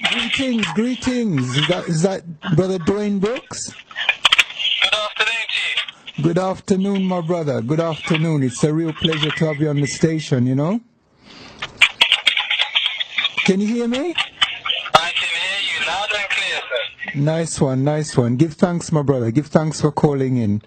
Greetings, greetings. Is that Brother Dwayne Brooks? Good afternoon to you. Good afternoon, my brother. Good afternoon. It's a real pleasure to have you on the station, you know? Can you hear me? I can hear you loud and clear, sir. Nice one, nice one. Give thanks, my brother. Give thanks for calling in.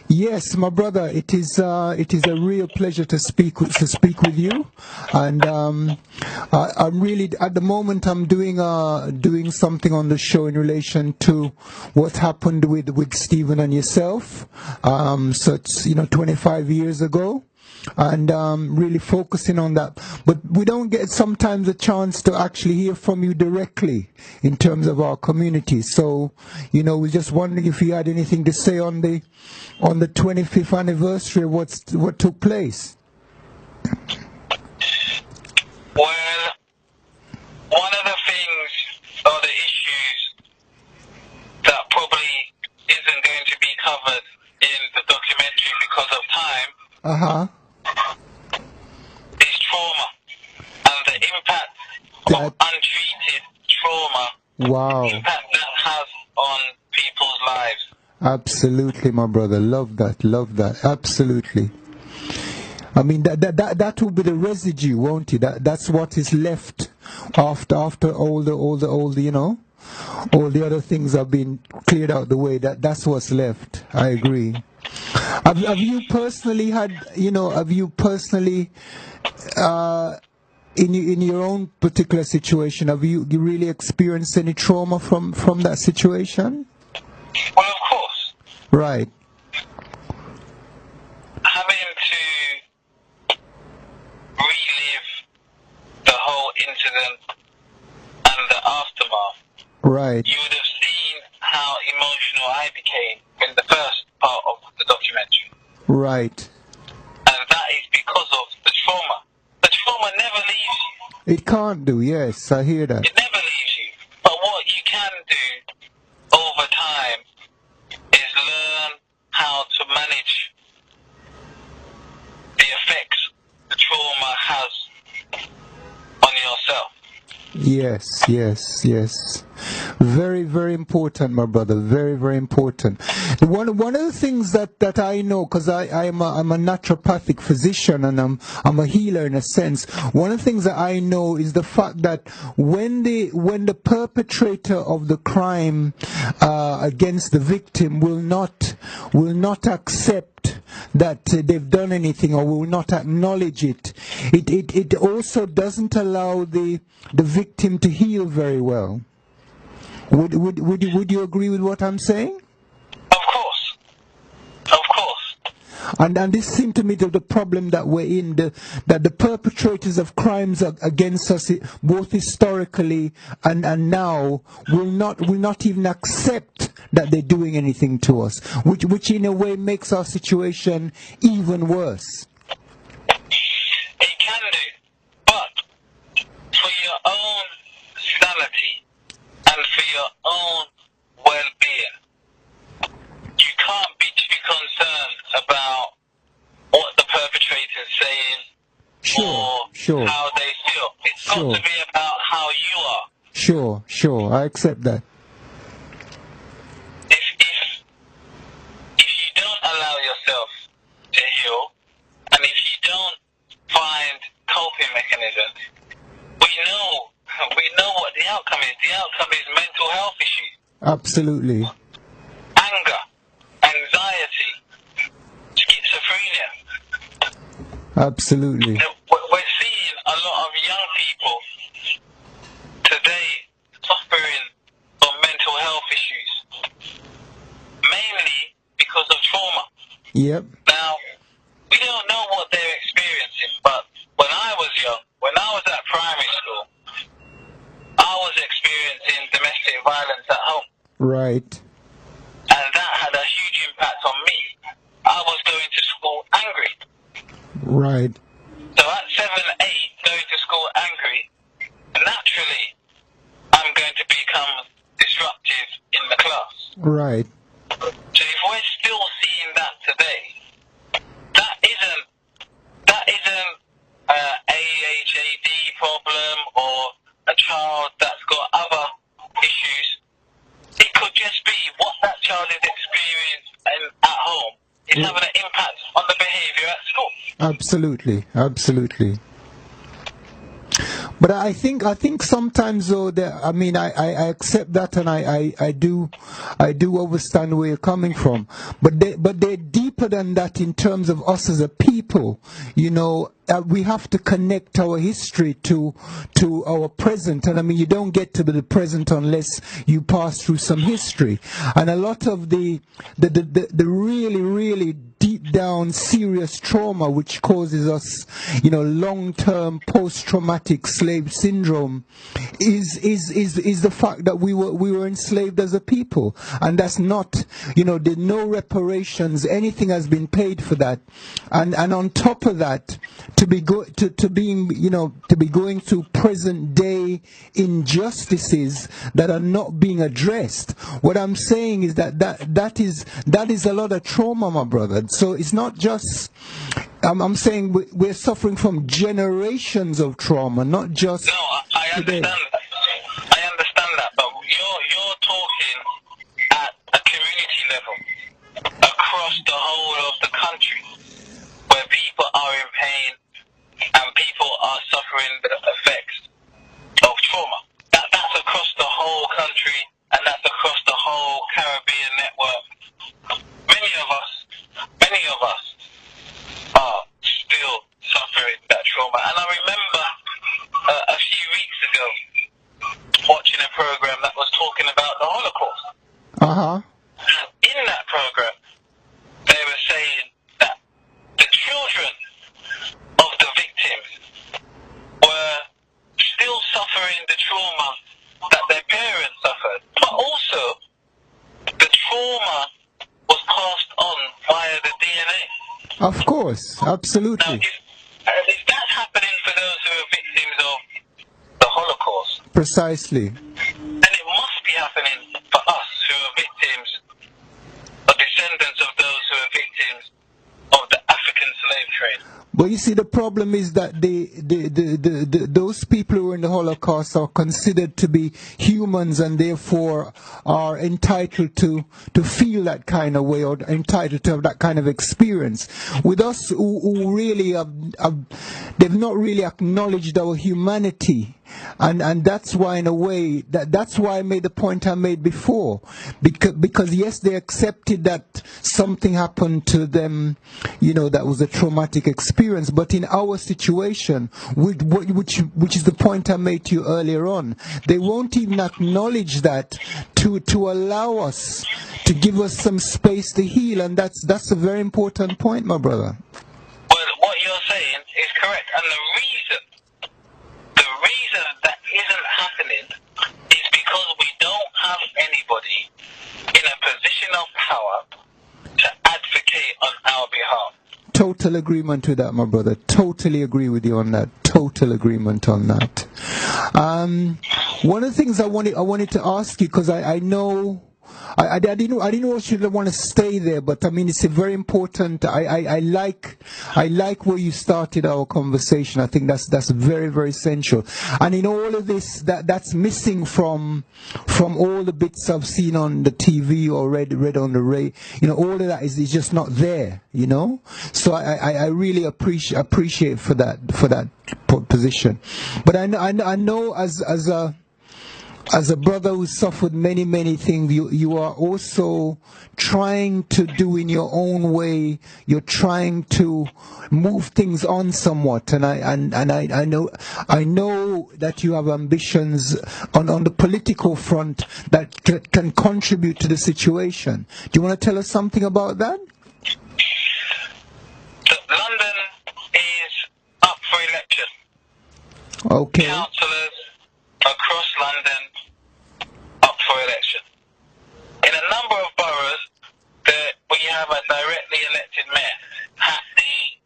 Yes, my brother, it is a real pleasure to speak with you. And I'm really at the moment I'm doing something on the show in relation to what happened with Stephen and yourself. So it's 25 years ago. And really focusing on that. But we don't get sometimes a chance to actually hear from you directly in terms of our community. So, we're just wondering if you had anything to say on the 25th anniversary of what took place. Well, one of the things or the issues that probably isn't going to be covered in the documentary because of time is trauma and the impact of untreated trauma. Wow. The impact that has on people's lives. Absolutely, my brother. Love that. Absolutely. I mean, that will be the residue, won't it? That's what is left after all the all the other things have been cleared out the way. That's what's left. I agree. Have you personally had, in your own particular situation, have you really experienced any trauma from that situation? Well, of course. Right. Having to relive the whole incident and the aftermath. Right. You would have seen how emotional I became in the first part of the documentary. Right. And that is because of the trauma. The trauma never leaves you. It can't do, yes, I hear that. It never leaves you. But what you can do over time is learn how to manage the effects the trauma has on yourself. Yes. Very, very important, my brother. Very, very important. One of the things that I know, because I'm a naturopathic physician and I'm a healer in a sense. One of the things that I know is the fact that when the perpetrator of the crime against the victim will not accept that they've done anything or will not acknowledge it, it also doesn't allow the victim to heal very well. Would you agree with what I'm saying? Of course. And this seems to me the problem that we're in, that the perpetrators of crimes against us, both historically and now, will not even accept that they're doing anything to us, which in a way makes our situation even worse. It can do, but for your own sanity and for your own well-being, you can't be too concerned about what the perpetrator's saying or how they feel. It's got to be about how you are. Sure, I accept that. If you don't allow yourself to heal, and if you don't find coping mechanisms, we know what the outcome is. The outcome is mental health issues. Absolutely. Anger, anxiety, schizophrenia. Absolutely. We're seeing a lot of young people today suffering from mental health issues, mainly because of trauma. Yep. Now, we don't know what they're experiencing, but when I was young, when I was at primary school, I was experiencing domestic violence at home. Right. And that had a huge impact on me. I was going to school angry. Right. So at 7, 8, going to school angry, naturally, I'm going to become disruptive in the class. Right. So if we're still seeing that today, that isn't a ADHD problem or a child Absolutely, absolutely. But I think sometimes though that I accept that, and I do understand where you're coming from. But they're deeper than that in terms of us as a people. You know, we have to connect our history to our present, and I mean you don't get to the present unless you pass through some history. And a lot of the really deep down serious trauma which causes us, you know, long-term post-traumatic slave syndrome is the fact that we were enslaved as a people, and that's not, you know, there's no reparations, anything has been paid for that, and on top of that, to be being, you know, to be going through present day injustices that are not being addressed. What I'm saying is that is a lot of trauma, my brother. So it's not just, I'm saying we're suffering from generations of trauma, not just. No, I understand that. I understand that, but you're talking at a community level across the whole of the country, where people are in pain and people are suffering the effects of trauma. That's across the whole country, and that's across the whole Caribbean network. Many of us are still suffering that trauma. And I remember a few weeks ago watching a program that was talking about the Holocaust. In that program, they were saying that the children of the victims were still suffering the trauma that their parents suffered, but also the trauma was passed on via the DNA. Of course, absolutely. Now, if that's happening for those who are victims of the Holocaust, Precisely. then it must be happening for us who are victims, or descendants of those who are victims of the African slave trade. But you see, the problem is that those people who were in the Holocaust are considered to be humans, and therefore are entitled to feel that kind of way, or entitled to have that kind of experience. With us, who really they've not really acknowledged our humanity. And that's why, in a way, that's why I made the point I made before, because yes, they accepted that something happened to them, you know, that was a traumatic experience. But in our situation, which is the point I made to you earlier on, they won't even acknowledge that to allow us, to give us some space to heal, and that's a very important point, my brother. Well, what you're saying is correct, and the reason that isn't happening is because we don't have anybody in a position of power to advocate on our behalf. Total agreement with that, my brother. Totally agree with you on that. Total agreement on that. One of the things I wanted to ask you, because I know. I didn't know if you want to stay there, but I mean it's a very important. I like where you started our conversation. I think that's very, very essential. And in all of this, that's missing from all the bits I've seen on the TV or read on the radio. You know, all of that is just not there. You know, so I really appreciate for that position. But I know as a brother who suffered many things, you are also trying to do in your own way. You're trying to move things on somewhat, and I know that you have ambitions on the political front that can contribute to the situation. Do you want to tell us something about that? London is up for election. Okay. Councillors across London up for election. In a number of boroughs, we have a directly elected mayor. Hackney,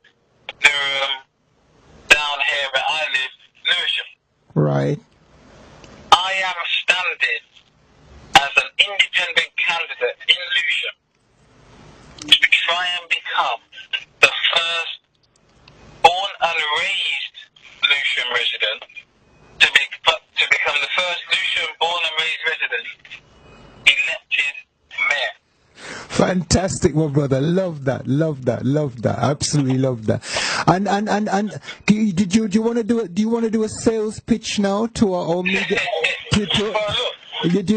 Durham, down here where I live, Lewisham. Right. I am standing as an independent candidate in Lewisham to try and become the first born and raised Lewisham resident to become the first Lewisham born and raised resident elected mayor. Fantastic, my brother. Love that. Absolutely love that. And do you want to do a sales pitch now to our Omega? Do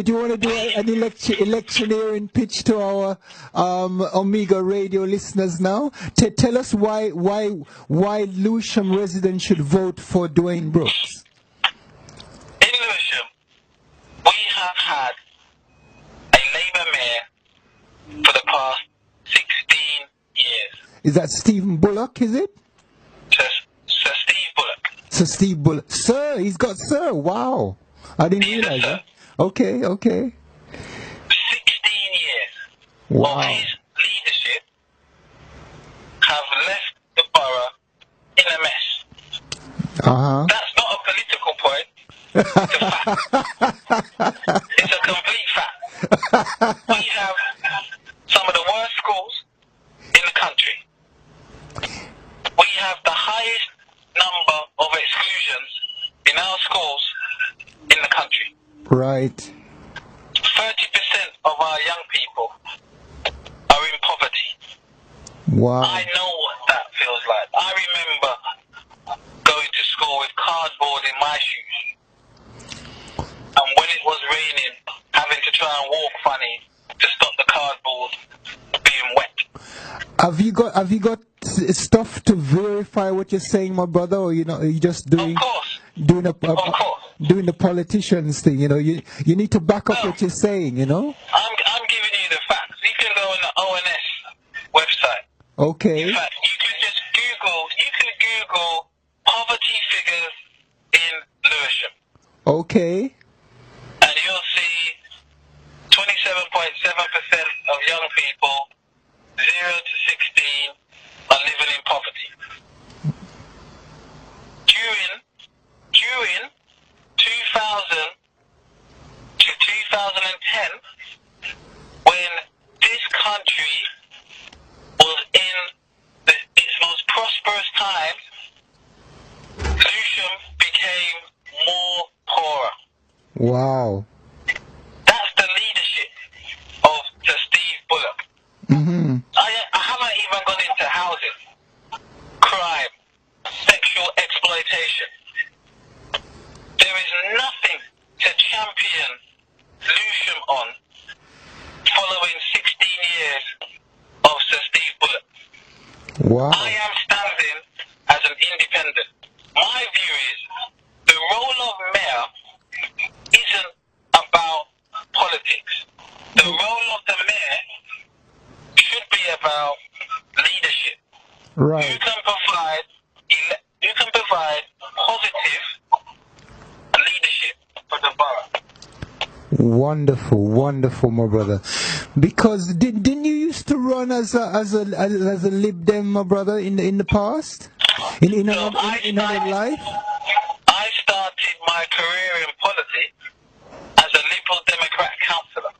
you want to do an electioneering pitch to our Omega radio listeners now? Tell us why Lewisham residents should vote for Dwayne Brooks. In Lewisham, we have had a Labour mayor for the past 16 years. Is that Stephen Bullock, is it? Sir Steve Bullock. Sir Steve Bullock. Sir, he's got sir. Wow. I didn't realize that. Okay. 16 years wow. of his leadership have left the borough in a mess. Uh-huh. That's not a political point. It's a fact. It's a complete fact. We have some of the worst schools in the country. We have the highest number of exclusions in our schools in the country. Right. 30% of our young people are in poverty. Wow. I know what that feels like. I remember going to school with cardboard in my shoes. And when it was raining, having to try and walk funny to stop the cardboard being wet. Have you got stuff to verify what you're saying, my brother, or are you just doing the politicians thing? You need to back up what you're saying. I'm giving you the facts. You can go on the ONS website. Okay. In fact, you can just Google poverty figures in Lewisham. Okay. And you'll see 27.7% of young people 0 to 16 are living in poverty. During 2000 to 2010, when this country was in its most prosperous times, Lewisham became more poorer. Wow. That's the leadership of Sir Steve Bullock. Mm-hmm. I haven't even gone into housing, crime, sexual exploitation. There is nothing to champion Lewisham on following 16 years of Sir Steve Bullock. Wow. I am standing as an independent. My view is the role of mayor isn't about politics. The role of the mayor should be about leadership. Right. You can provide positive leadership for the borough. Wonderful, my brother. Because didn't you used to run as a Lib Dem, my brother, in the past? In another life? I started my career in politics as a Liberal Democrat councillor.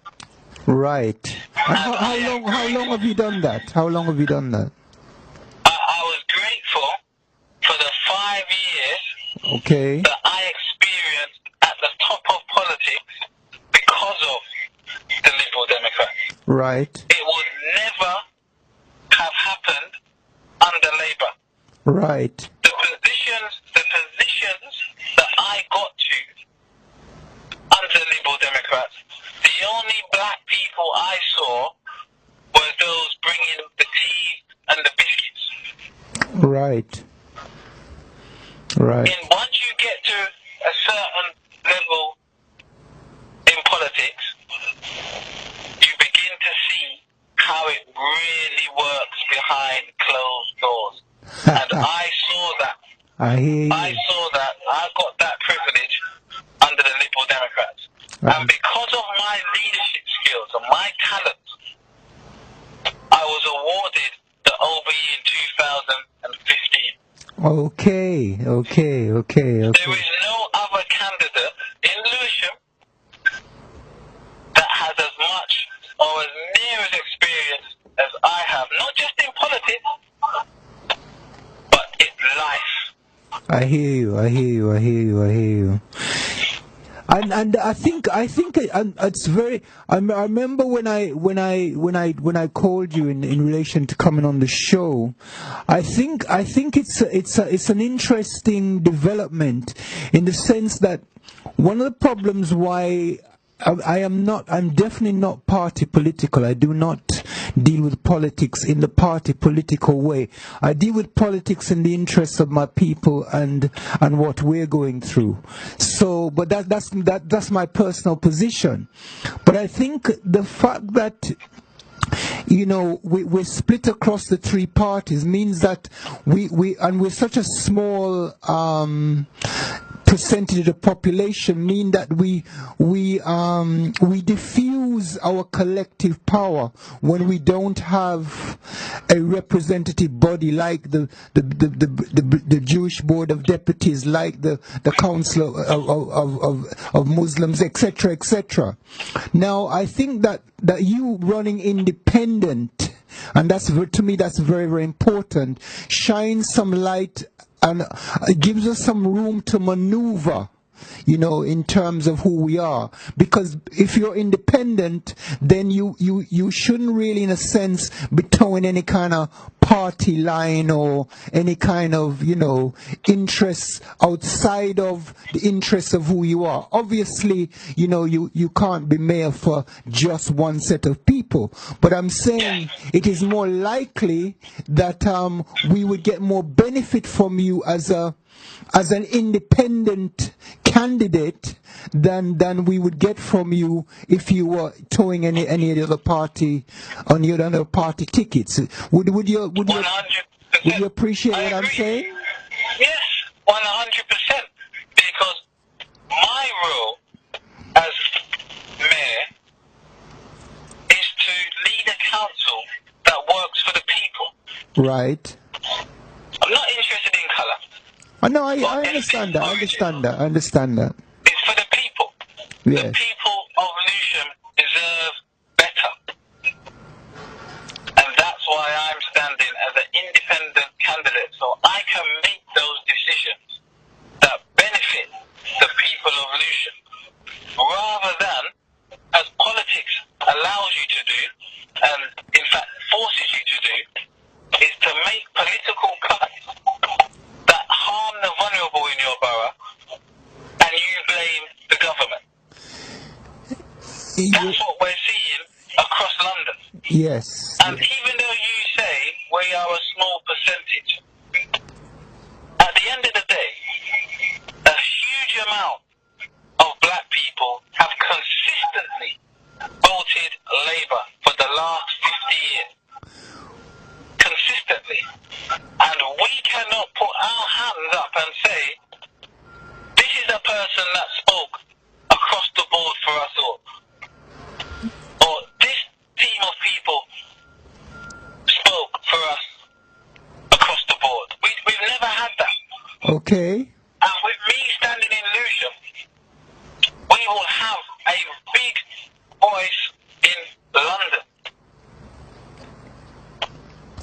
Right. And how long have you done that? How long have you done that? I was grateful for the 5 years okay. that I experienced at the top of politics because of the Liberal Democrats. Right. It would never have happened under Labour. Right. The positions that I got to under Liberal Democrats, the only black people I saw were those bringing the tea and the biscuits. Right. And once you get to a certain level in politics, you begin to see how it really works behind closed doors. And I saw that. I hear you. I saw that. I got that privilege under the Liberal Democrats. And because of my leadership skills and my talent, I was awarded the OBE in 2015. Okay. There is no other candidate in Lewisham that has as much or as near as experience as I have, not just in politics, but in life. I hear you. And it's very. I remember when I called you in relation to coming on the show. I think it's an interesting development in the sense that one of the problems why I'm definitely not party political. I do not deal with politics in the party political way. I deal with politics in the interests of my people and what we're going through. So, but that's my personal position. But I think the fact that we're split across the three parties means that we're such a small percentage of the population, mean that we diffuse our collective power when we don't have a representative body like the Jewish Board of Deputies, like the Council of Muslims, etc., etc. Now, I think that you running independent, and to me that's very, very important, shines some light and gives us some room to maneuver, in terms of who we are. Because if you're independent, then you shouldn't really, in a sense, be towing any kind of party line or any kind of, interests outside of the interests of who you are. Obviously, you can't be mayor for just one set of people. But I'm saying it is more likely that we would get more benefit from you as an independent candidate than we would get from you if you were towing any other party on your other party tickets. Would you 100%. appreciate I what I'm agree. saying? Yes, 100%. Because my role as mayor is to lead a council that works for the people. Right. I'm not interested in colour. No, I understand that. I understand that. It's for the people. Yes. The people of Lewisham deserve better. And that's why I'm standing as an independent candidate, so I can make those decisions that benefit the people of Lewisham, rather than, as politics allows you to do, and in fact forces you to do, is to make political cuts that harm the vulnerable in your borough, and you blame the government. That's what we're seeing across London. Yes. And even though you say we are a small percentage, at the end of the day, a huge amount of black people have consistently voted Labour for the last 50 years. Consistently. And we cannot put our hands up and say, this is a person that spoke across the board for us all. Or this team of people spoke for us across the board. We've never had that. Okay. And with me standing in Lewisham, we will have a big voice in London.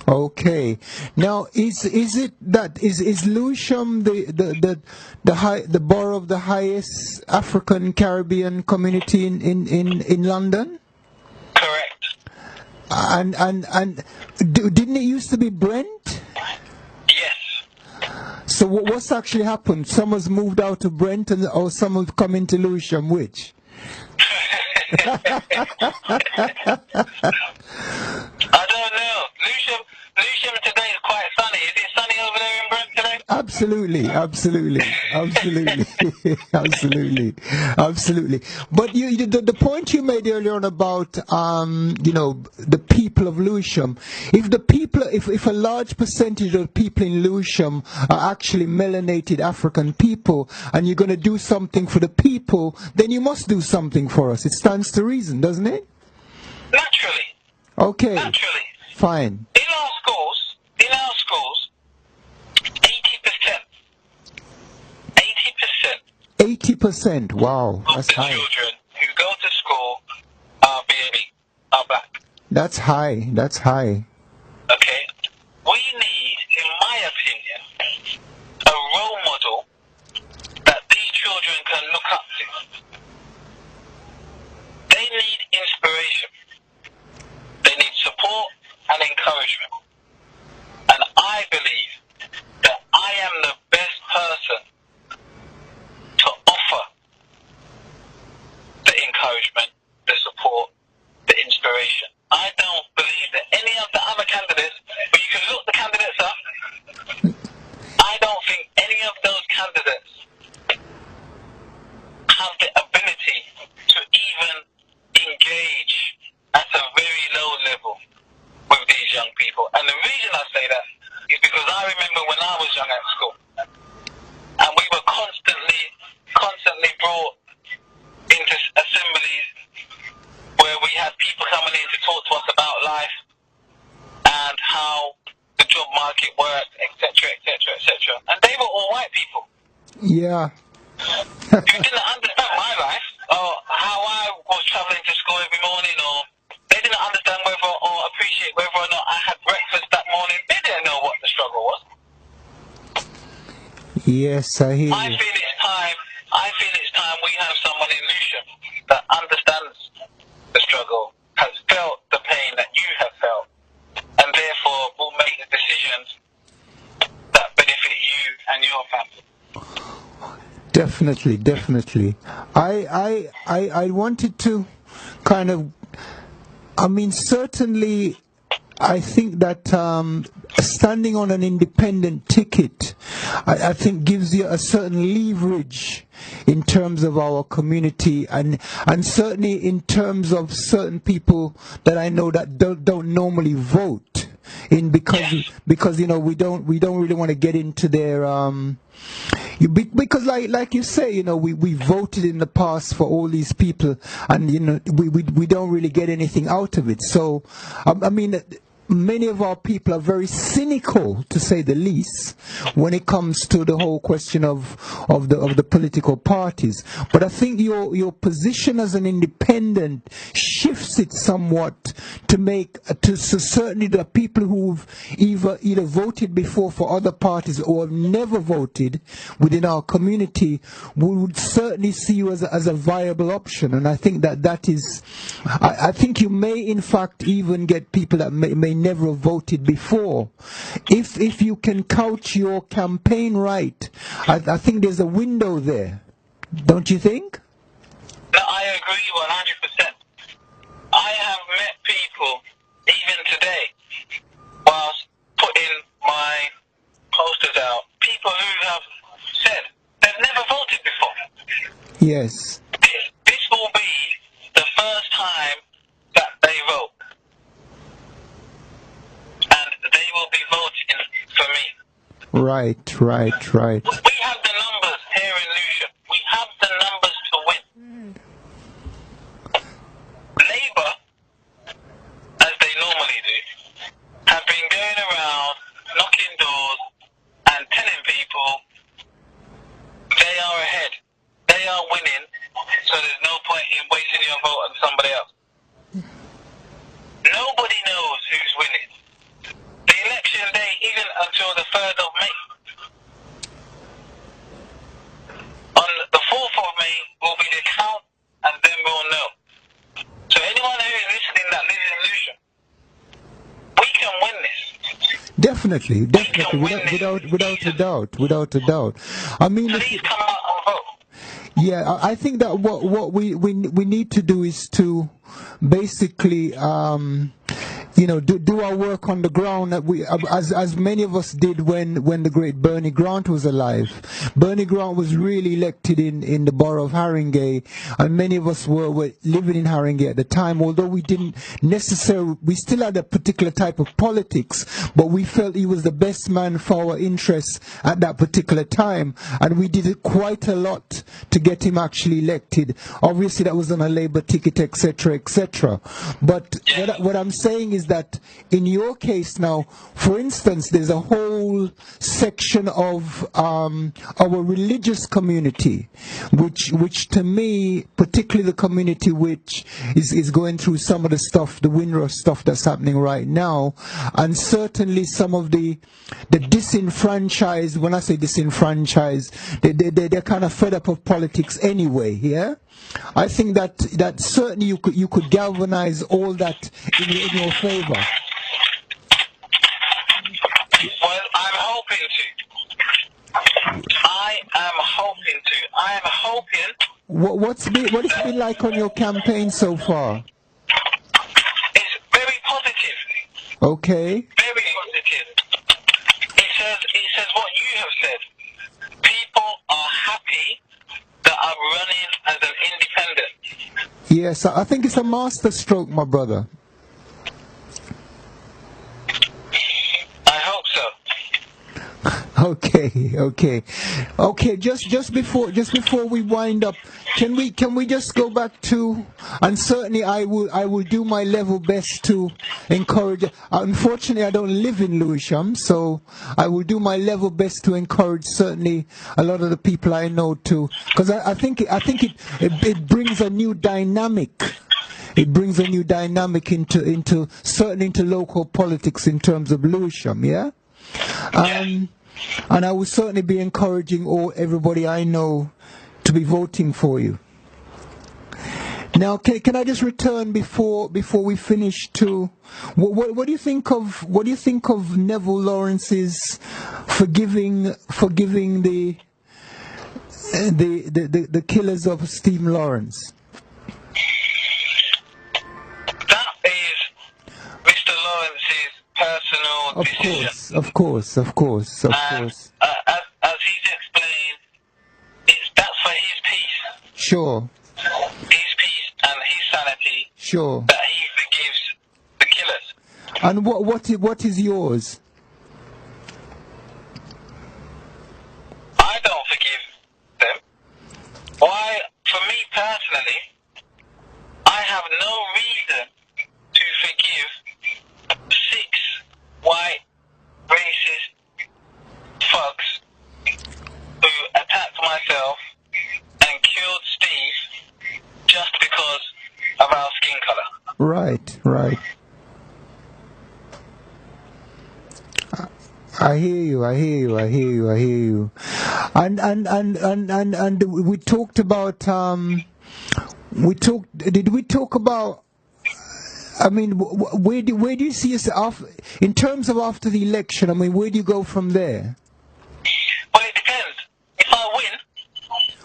Okay. Now, is Lewisham the borough of the highest African Caribbean community in London? Correct. And didn't it used to be Brent? Yes. So what's actually happened? Someone's moved out of Brent, or someone's come into Lewisham. Which? I don't know. Lewisham today is quite sunny. Is it sunny over there in Brent today? Absolutely. But the point you made earlier on about the people of Lewisham. If a large percentage of people in Lewisham are actually melanated African people, and you're going to do something for the people, then you must do something for us. It stands to reason, doesn't it? Naturally. Okay. Naturally. Fine. In our schools, 80%. Wow, of that's the high. children who go to school are black. That's high. Okay? We need, in my opinion, a role model that these children can look up to. brought into assemblies where we had people coming in to talk to us about life and how the job market worked, etc., etc., etc. And they were all white people. Yeah. You didn't understand my life, or how I was traveling to school every morning, or they didn't understand whether or appreciate whether or not I had breakfast that morning. They didn't know what the struggle was. Yes, I hear I you. feel it's time we have someone in Lucia that understands the struggle, has felt the pain that you have felt, and therefore will make the decisions that benefit you and your family. Definitely, definitely. I wanted to kind of, I mean, certainly, I think that standing on an independent ticket, I think gives you a certain leverage in terms of our community, and certainly in terms of certain people that I know that don't normally vote in, because you know we don't really want to get into their because like you say, you know, we voted in the past for all these people, and you know we don't really get anything out of it. So I mean, many of our people are very cynical, to say the least, when it comes to the whole question of the political parties. But I think your position as an independent shifts it somewhat to make so certainly the people who've either voted before for other parties or have never voted within our community would certainly see you as a viable option. And I think that is, I think you may in fact even get people that may never have voted before. If you can couch your campaign right, I think there's a window there. Don't you think? No, I agree 100%. I have met people, even today, whilst putting my posters out, people who have said they've never voted before. Yes. This will be the first time that they vote. And they will be voting for me. Right, right, right. We have the numbers here in Lucia. We have the numbers to win. Labour, as they normally do, have been going around knocking doors and telling people they are ahead, they are winning, so there's no point in wasting your vote on somebody else. Nobody knows who's winning. The election day isn't until the 3rd of May. On the 4th of May will be the count, and then we'll know. So anyone who is listening that lives in Lucia, we can win this. Definitely, without a doubt. I mean, Please come out and vote. yeah, I think that what we need to do is to basically you know, do our work on the ground, that we, as many of us did when the great Bernie Grant was alive. Bernie Grant was really elected in the borough of Haringey, and many of us were living in Haringey at the time, although we didn't necessarily, we still had a particular type of politics, but we felt he was the best man for our interests at that particular time, and we did quite a lot to get him actually elected. Obviously that was on a Labour ticket, etc., etc. But what I'm saying is that in your case now, for instance, there's a whole section of our religious community, which to me, particularly the community which is going through some of the stuff, the Windrush stuff that's happening right now, and certainly some of the disenfranchised. When I say disenfranchised, they're kind of fed up of politics anyway. Yeah. I think that certainly you could galvanize all that in your favor. Well, I'm hoping to. I am hoping. What it's been like on your campaign so far? It's very positive. Okay. Very positive. It says what you have said. People are happy that I'm running as an independent. Yes, I think it's a master stroke, my brother. I hope so. Okay. Okay. Just before we wind up, can we just go back to, and certainly I will do my level best to encourage. Unfortunately, I don't live in Lewisham, so I will do my level best to encourage certainly a lot of the people I know to, because I think it brings a new dynamic. It brings a new dynamic into certainly into local politics in terms of Lewisham, yeah. And I will certainly be encouraging everybody I know to be voting for you. Now, can I just return before we finish to what do you think of Neville Lawrence's forgiving the killers of Stephen Lawrence? That is Mr. Lawrence's personal decision. Of course. As he's explained, that's for his peace. Sure. His peace and his sanity. Sure. That he forgives the killers. And what is yours? I don't forgive them. Why? For me personally, I have no reason to forgive 6 white racist thugs who attacked myself and killed Steve just because of our skin color. Right. I hear you. And we talked about did we talk about, I mean, where do you see yourself in terms of after the election? I mean, where do you go from there? Well, it depends. If I win,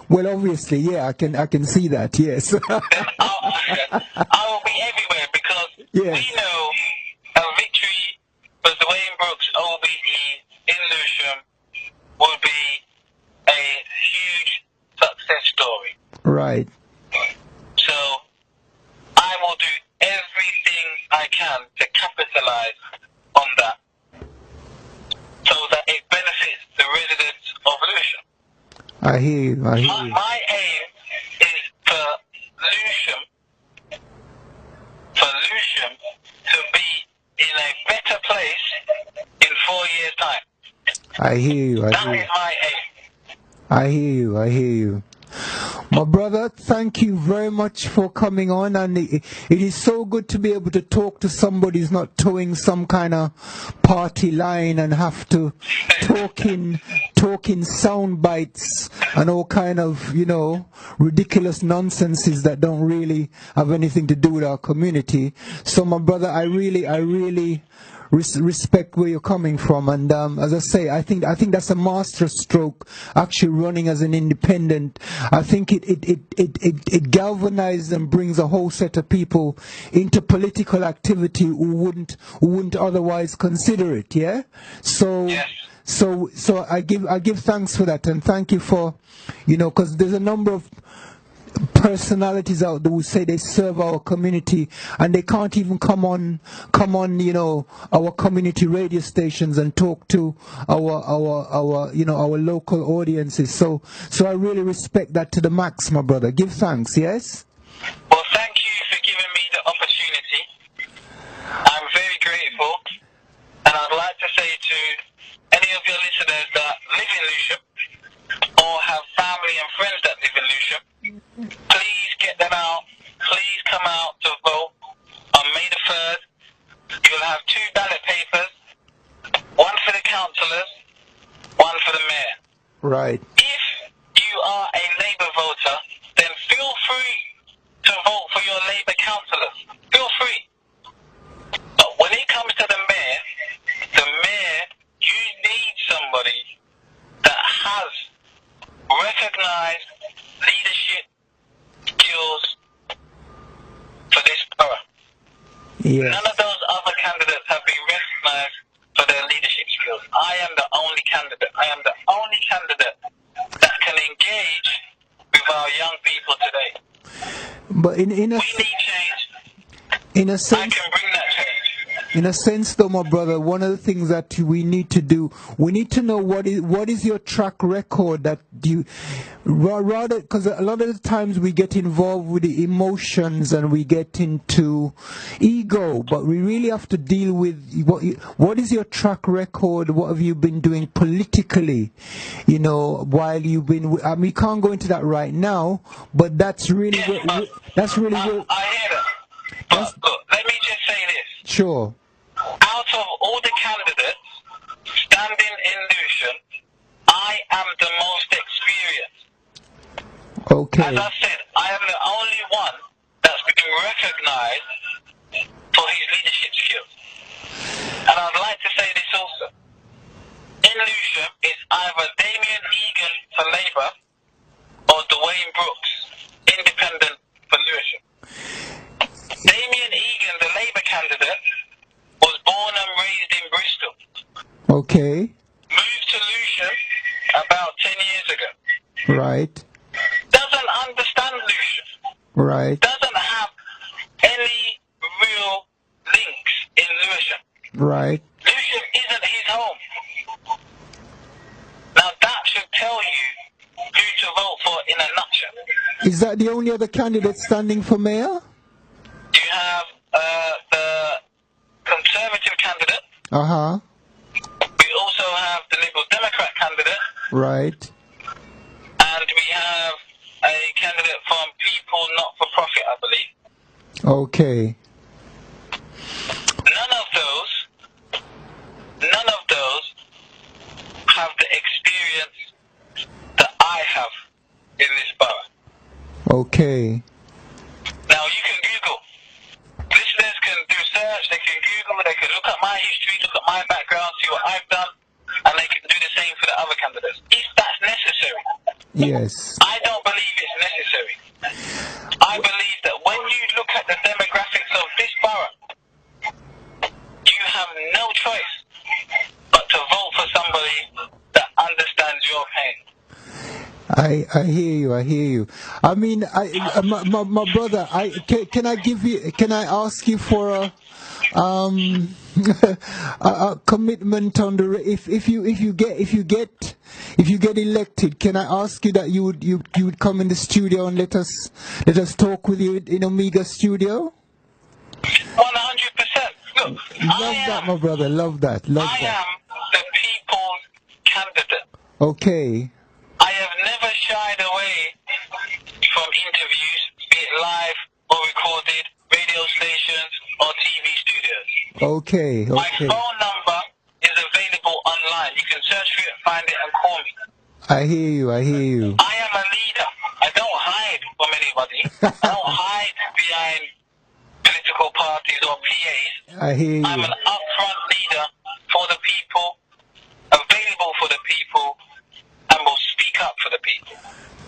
well, obviously, yeah, I can see that. Yes. then I will be everywhere because we know a victory for Dwayne Brooks OBE in Lewisham will be a huge success story. Right. So I will do everything I can to capitalize on that so that it benefits the residents of Lewisham. I hear you. My aim is for Lewisham to be in a better place in 4 years' time. I hear you. That is my aim. I hear you. My brother, thank you very much for coming on, and it is so good to be able to talk to somebody who's not towing some kind of party line and have to talking sound bites and all kind of, ridiculous nonsenses that don't really have anything to do with our community. So my brother, I really respect where you're coming from, and as I say, I think that's a master stroke. Actually, running as an independent, I think it galvanizes and brings a whole set of people into political activity who wouldn't otherwise consider it. Yeah. So. Yes. So I give thanks for that, and thank you for, because there's a number of personalities out there who say they serve our community and they can't even come on our community radio stations and talk to our local audiences. So I really respect that to the max, my brother. Give thanks. Yes. Well, thank you for giving me the opportunity. I'm very grateful, and I'd like to say to any of your listeners that live in Lewisham or have family and friends that live in Lewisham, please get them out. Please come out to vote on May the 3rd. You'll have 2 ballot papers, one for the councillors, one for the mayor. Right. If you are a Labour voter, then feel free to vote for your Labour councillors. Feel free. But when it comes to the mayor, you need somebody that has recognized leadership skills for this borough. Yes. None of those other candidates have been recognized for their leadership skills. I am the only candidate. I am the only candidate that can engage with our young people today. But we need change. In a sense, I can bring that change. in a sense, though, my brother, one of the things that we need to do, we need to know what is your track record that you rather, because a lot of the times we get involved with the emotions and we get into ego, but we really have to deal with what is your track record, what have you been doing politically, while you've been, I mean, we can't go into that right now, but that's really, Yes, but I hear that. But look, let me just say this. Sure. Out of all the candidates standing in Lucian, I am the most experienced. Okay. As I said, I am the only one that's been recognized for his leadership skills. And I'd like to say this also. In Lucian, it's either Damien Egan for Labour or Dwayne Brooks, independent for Lewisham. Damien Egan, the Labour candidate, was born and raised in Bristol. Okay. Moved to Lewisham about 10 years ago. Right. Doesn't understand Lewisham. Right. Doesn't have any real links in Lewisham. Right. Lewisham isn't his home. Now that should tell you who to vote for in a nutshell. Is that the only other candidate standing for mayor? You have the Conservative candidate. Uh-huh. We also have the Liberal Democrat candidate. Right. And we have a candidate from People Not For Profit, I believe. Okay. None of those have the experience that I have in this borough. Okay. Now you can Google. Listeners can do search, they can Google, they can look at my history, look at my background, see what I've done, and they can do the same for the other candidates. If that's necessary. Yes. I don't believe it's necessary. I believe that when you look at the demographics of this borough, you have no choice but to vote for somebody that understands your pain. I hear you. I mean, my brother, can I ask you for a commitment on the if you get elected, can I ask you that you would come in the studio and let us talk with you in Omega Studio? 100%. Look, Love that, my brother. Love that. I am the people's candidate. Okay. I have never shied away from interviews, be it live or recorded, radio stations or TV studios. Okay. My phone number is available online. You can search for it, find it, and call me. I hear you. I am a leader. I don't hide from anybody. I don't hide behind political parties or PAs. I hear you. I'm an upfront leader for the people, available for the people, and will speak up for the people.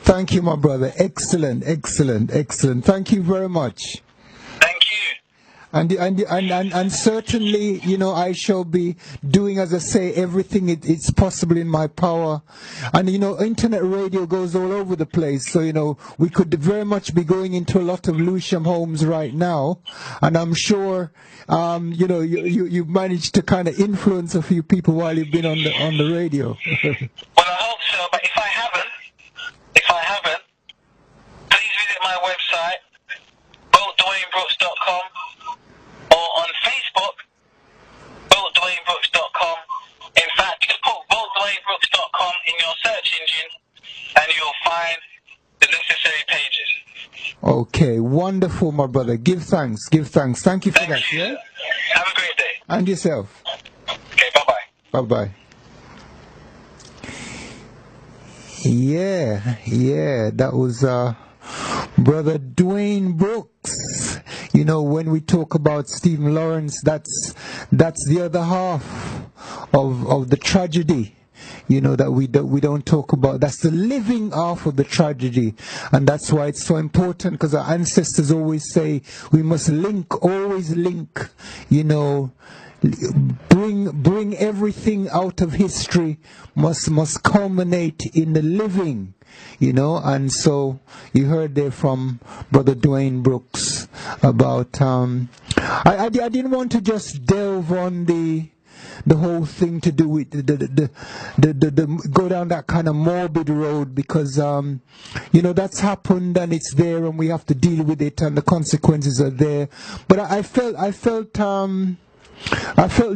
Thank you, my brother. Excellent. Thank you very much. Thank you. And certainly, I shall be doing, as I say, everything it's possible in my power. And internet radio goes all over the place, so we could very much be going into a lot of Lewisham homes right now, and I'm sure you've managed to kind of influence a few people while you've been on the radio. Well, I hope so, but if I haven't, please visit my website, voteDwayneBrooks.com, or on Facebook, voteDwayneBrooks.com. In fact, just put voteDwayneBrooks.com in your search engine and you'll find the necessary pages. Okay, wonderful, my brother. Give thanks. Thank you for that. You. Yeah? Have a great day. And yourself. Okay, bye-bye. Bye-bye. Yeah, that was Brother Dwayne Brooks. When we talk about Stephen Lawrence, that's the other half of the tragedy, that we don't talk about. That's the living half of the tragedy, and that's why it's so important, because our ancestors always say we must always link, bring everything out of history must culminate in the living, and so you heard there from Brother Dwayne Brooks about I didn't want to just delve on the whole thing to do with the go down that kind of morbid road, because that's happened and it's there and we have to deal with it and the consequences are there. But I felt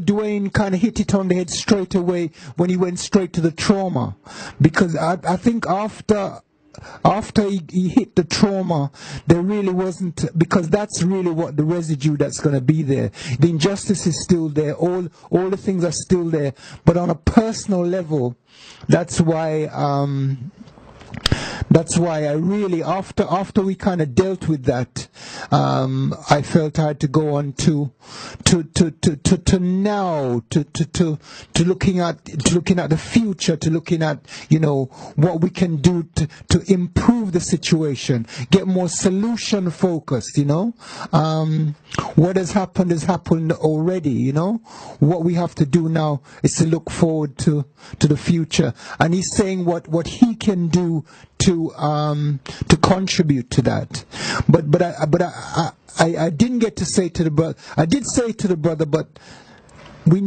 Dwayne kind of hit it on the head straight away when he went straight to the trauma, because I think after he hit the trauma, there really wasn't, because that's really what the residue that's going to be there. The injustice is still there, all the things are still there, but on a personal level, that's why I really, after we kind of dealt with that, I felt I had to go on to looking at the future, to looking at what we can do to improve the situation, get more solution focused. What has happened already. What we have to do now is to look forward to the future, and he's saying what he can do to contribute to that. But I didn't get to say to the brother. I did say to the brother, but we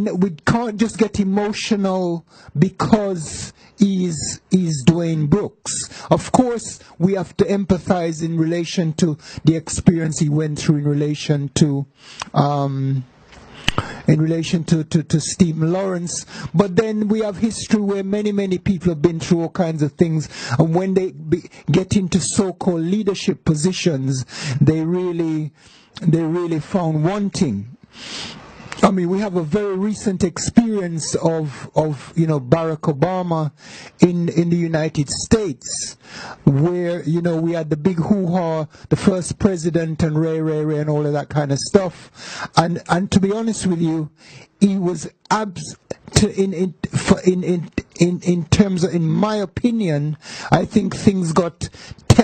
can't just get emotional because he's Dwayne Brooks. Of course, we have to empathize in relation to the experience he went through in relation to Stephen Lawrence, but then we have history where many people have been through all kinds of things, and when they get into so-called leadership positions, they really found wanting. I mean, we have a very recent experience of Barack Obama in the United States, where we had the big hoo-ha, the first president, and Ray and all of that kind of stuff, and to be honest with you, he was in terms of, in my opinion, I think things got,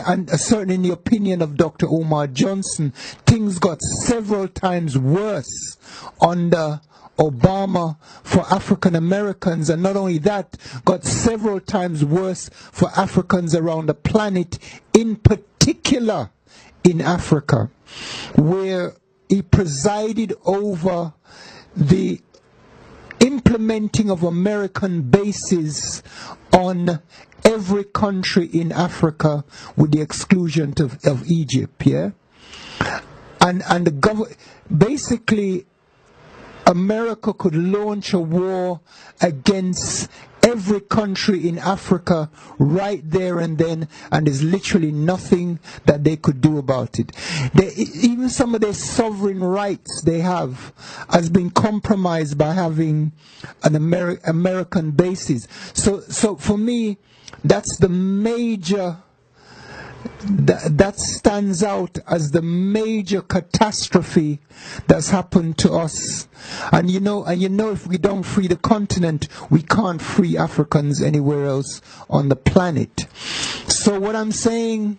and certainly in the opinion of Dr. Omar Johnson, things got several times worse under Obama for African Americans, and not only that, got several times worse for Africans around the planet, in particular in Africa, where he presided over the implementing of American bases on every country in Africa, with the exclusion of Egypt, yeah? And the basically, America could launch a war against every country in Africa right there and then, and there's literally nothing that they could do about it. Even some of their sovereign rights they have has been compromised by having an American basis. So for me, that's the major, that stands out as the major catastrophe that's happened to us. And if we don't free the continent, we can't free Africans anywhere else on the planet. So what I'm saying,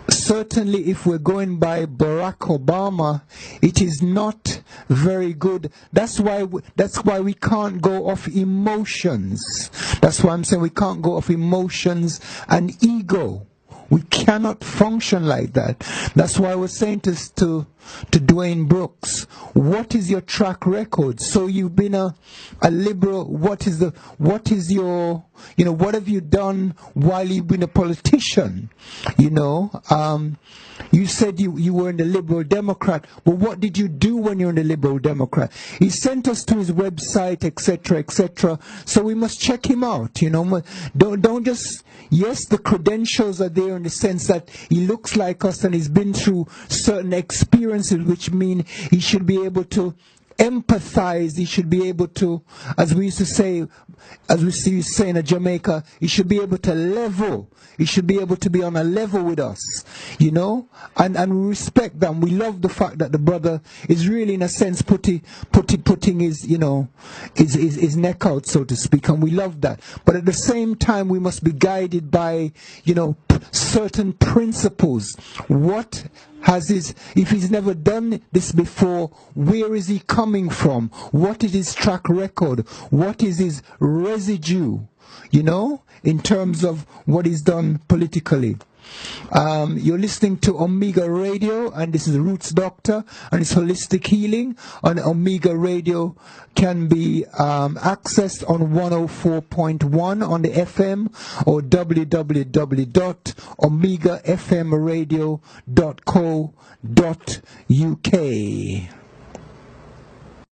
certainly if we're going by Barack Obama, it is not very good. That's why we can't go off emotions. That's why I'm saying we can't go off emotions and ego. We cannot function like that. That's why I was saying to Dwayne Brooks, what is your track record? So you've been a liberal. What is your, what have you done while you've been a politician? You said you were in the Liberal Democrat, but what did you do when you're in the Liberal Democrat? He sent us to his website, etc., etc. So we must check him out. Don't just, yes, the credentials are there in the sense that he looks like us and he's been through certain experiences, which mean he should be able to empathize. He should be able to, as we used to say, in Jamaica, he should be able to level. He should be able to be on a level with us, and we respect them. We love the fact that the brother is really, in a sense, putting his, his neck out, so to speak, and we love that. But at the same time, we must be guided by, certain principles. What has his, if he's never done this before, where is he coming from? What is his track record? What is his residue, in terms of what he's done politically? You're listening to Omega Radio, and this is Roots Doctor, and it's holistic healing. On Omega Radio can be accessed on 104.1 on the FM or www.omegafmradio.co.uk.